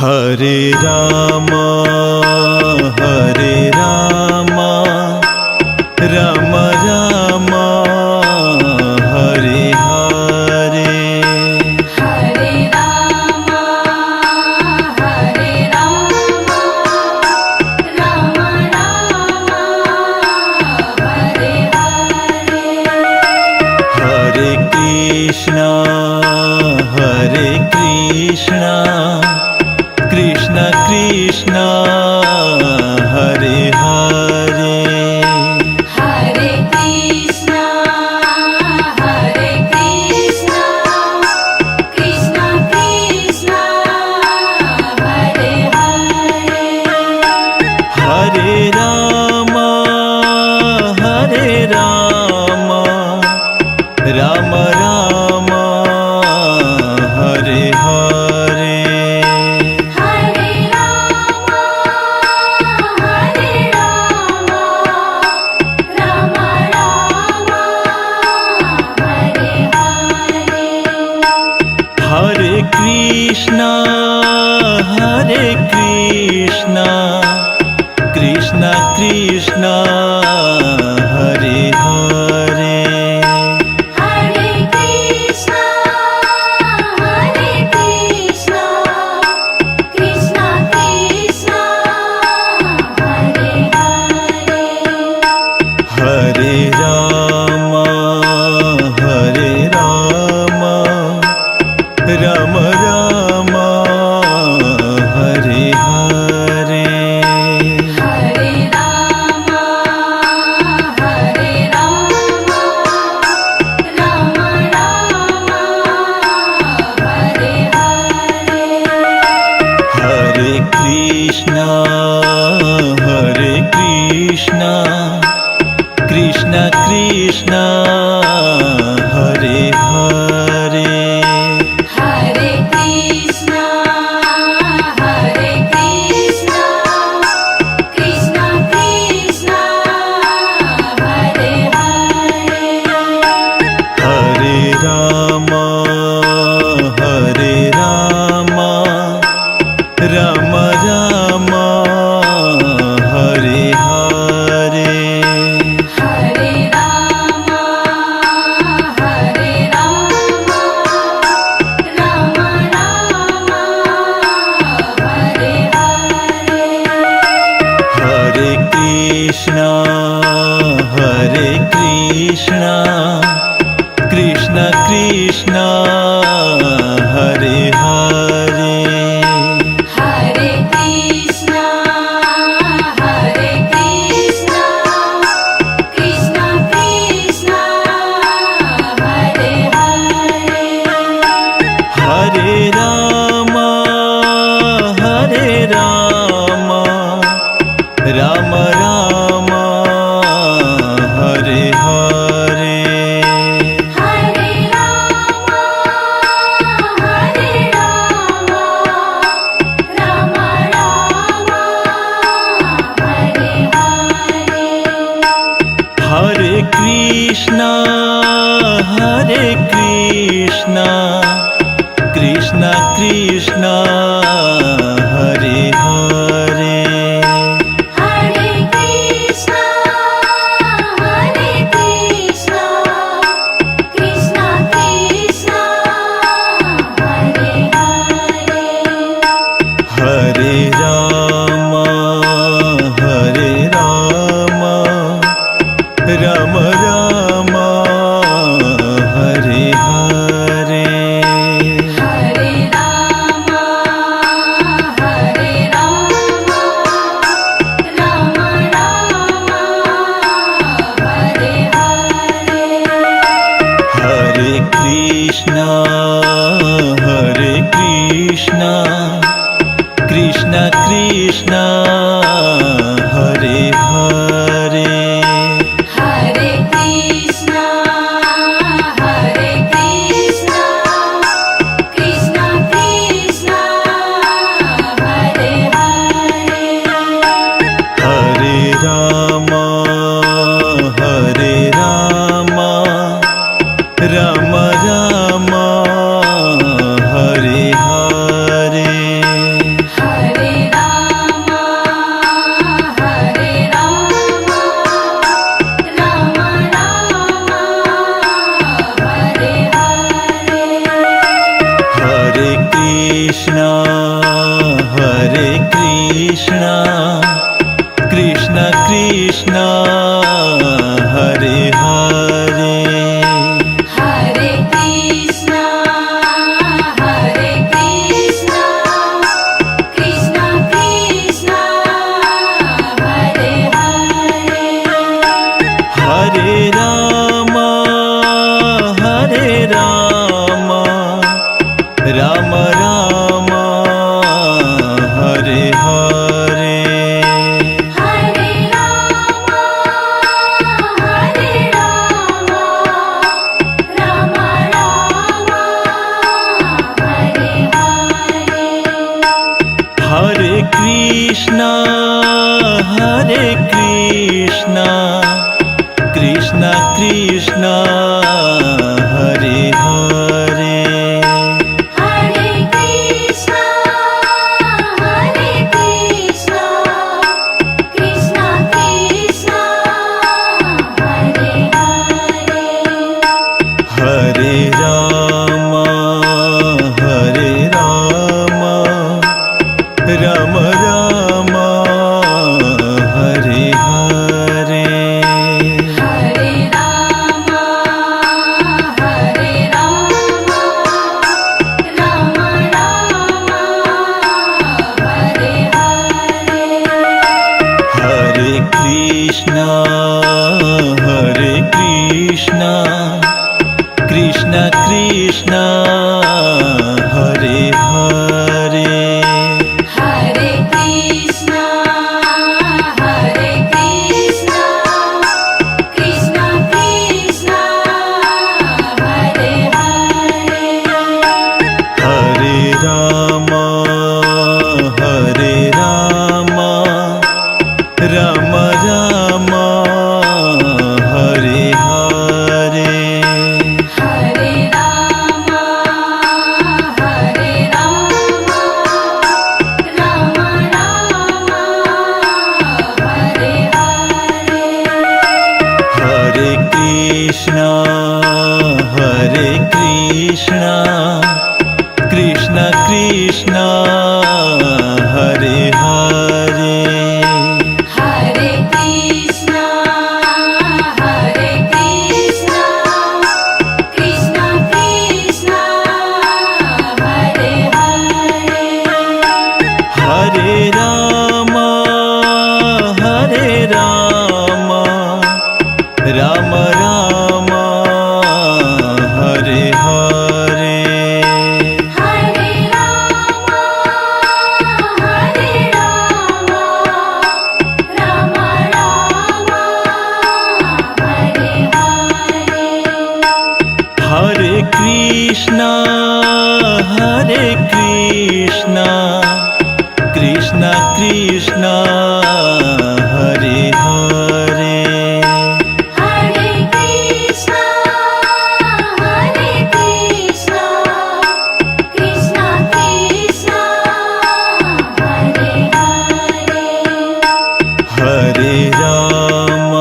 Hare Ram Ram Ram Hare Hare. Hare Ram Ram Ram Hare Hare. Hare Krishna Krishna Krishna Hare Hare. Hare Krishna Krishna Krishna Hare Hare. Hare Ram Ram Ram Hare Hare. Hare Ram Ram Ram Hare Hare. Hare Krishna Krishna Krishna Hare Hare. Hare Krishna Krishna Krishna Hare Hare. Hare Ram Ram Ram Hare Hare. Hare Ram Ram Ram Hare Hare. Hare Krishna Krishna Krishna Hare Hare. Hare Krishna Krishna Krishna Hare Hare. Hare Ram Ram Ram Hare Hare. Hare Ram Ram Ram Hare Hare. Hare Krishna Krishna Krishna Hare Hare. Hare Krishna Krishna Krishna Hare Hare. Hare Ram Ram Ram Hare Hare. Hare Ram Ram Ram Hare Hare. Hare Krishna Krishna Krishna Hare Hare. Hare Krishna Krishna Krishna Hare Hare. Hare Ram Ram Ram Hare Hare. Hare Ram Ram Ram Hare Hare. Hare Krishna Krishna Krishna Hare Hare. Hare Krishna Krishna Krishna Hare Hare. Hare Ram Ram Ram Hare Hare. Krishna Hare Krishna Krishna Krishna Hare Hare Hare Krishna, Hare Krishna, Krishna Krishna, Hare Hare. Hare Ram Ram Ram Hare Hare Hare Rama, Hare Rama, Rama Rama, Hare Hare. Hare Krishna Krishna Krishna Hare Hare Hare Krishna, Hare Krishna, Krishna Krishna, Hare Hare. Hare Ram Ram Ram Hare Hare Hare Rama, Hare Rama, Rama Rama, Hare Hare. Hare Krishna Krishna Krishna Hare Hare Hare Krishna, Hare Krishna, Krishna Krishna, Hare Hare. Hare Ram Ram Ram Hare Hare Hare Rama, Hare Rama, Rama Rama, Hare Hare. Hare Krishna Krishna Krishna Hare Hare Hare Krishna, Hare Krishna, Krishna Krishna, Hare Hare. Hare Ram Ram Ram Hare Hare Hare Rama, Hare Rama, Rama Rama, Hare Hare. Hare Krishna Krishna Krishna Hare Hare Hare Krishna, Hare Krishna, Krishna Krishna, Hare Hare. Hare Ram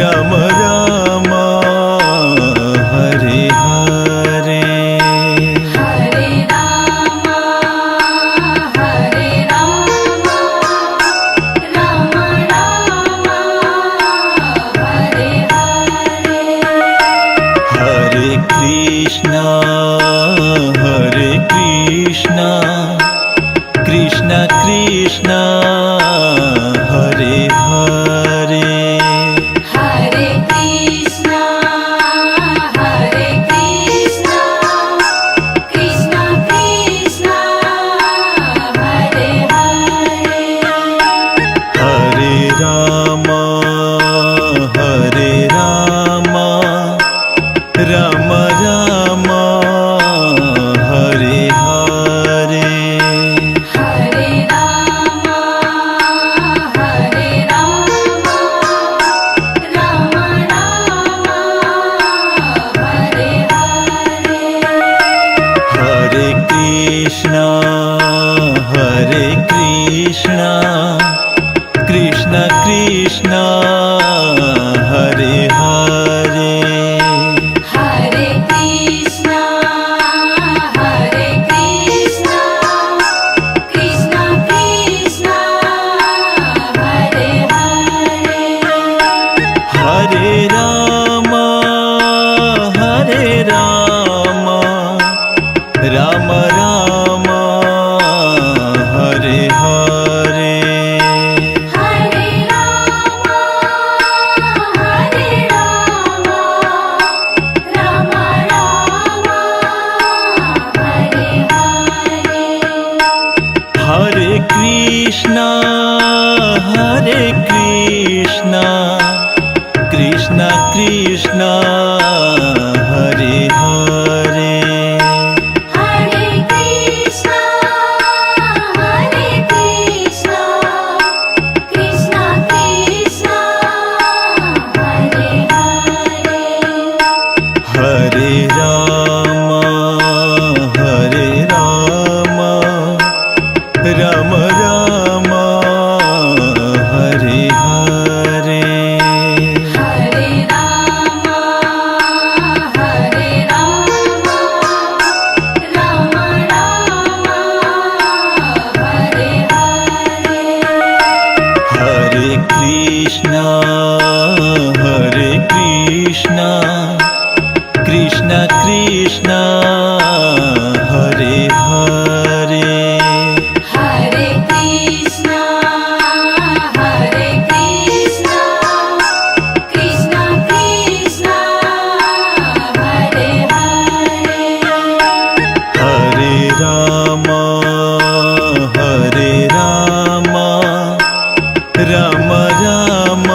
Ram Ram Hare Hare Hare Rama, Hare Rama, Rama Rama, Hare Hare. Hare Krishna Krishna Krishna Hare Hare Hare Krishna, Hare Krishna, Krishna Krishna, Hare Hare. Hare Ram Ram Ram Hare Hare Hare Rama, Hare Rama, Rama Rama, Hare Hare. Hare Krishna Krishna Krishna Hare Hare Hare Krishna, Ram Ram Hare Hare Hare Ram Hare Ram Ram Ram Hare Hare Hare Krishna Krishna Krishna Hare Hare Hare Krishna Krishna Krishna Hare Hare Hare Ram Ram Ram Hare Hare Hare Ram Ram Ram Hare Hare Hare Krishna Krishna Krishna Hare Hare Hare Krishna Krishna Krishna Hare Hare Hare Ram Ram Ram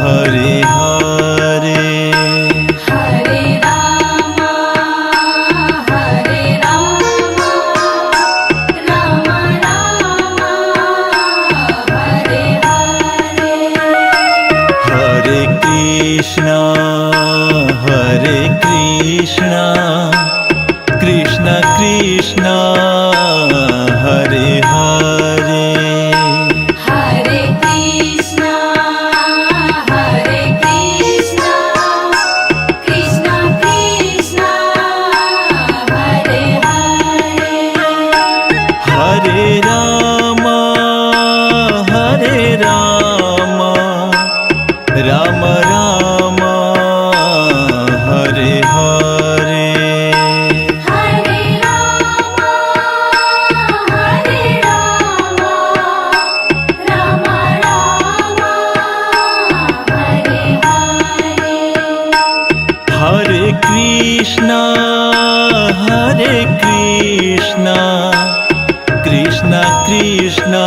Hare Hare Hare Ram Ram Ram Hare Hare Hare Krishna Krishna Krishna Hare Hare Hare Krishna Krishna Krishna Hare Hare Hare Ram Ram Ram Hare Hare Hare Ram Ram Ram Hare Hare Hare Krishna Krishna Krishna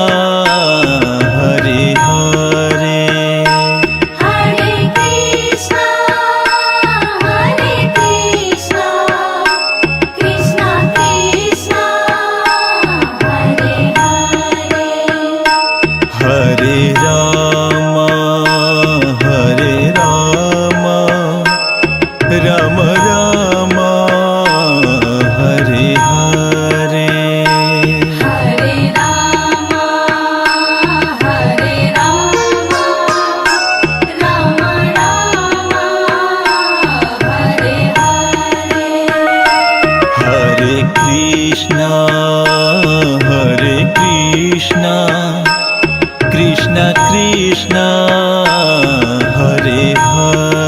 Hare Hare Hare Krishna Krishna Krishna Hare Hare Hare Ram Ram Ram Hare Hare Hare Ram Ram Ram Hare Hare Hare Krishna Krishna Krishna Hare Hare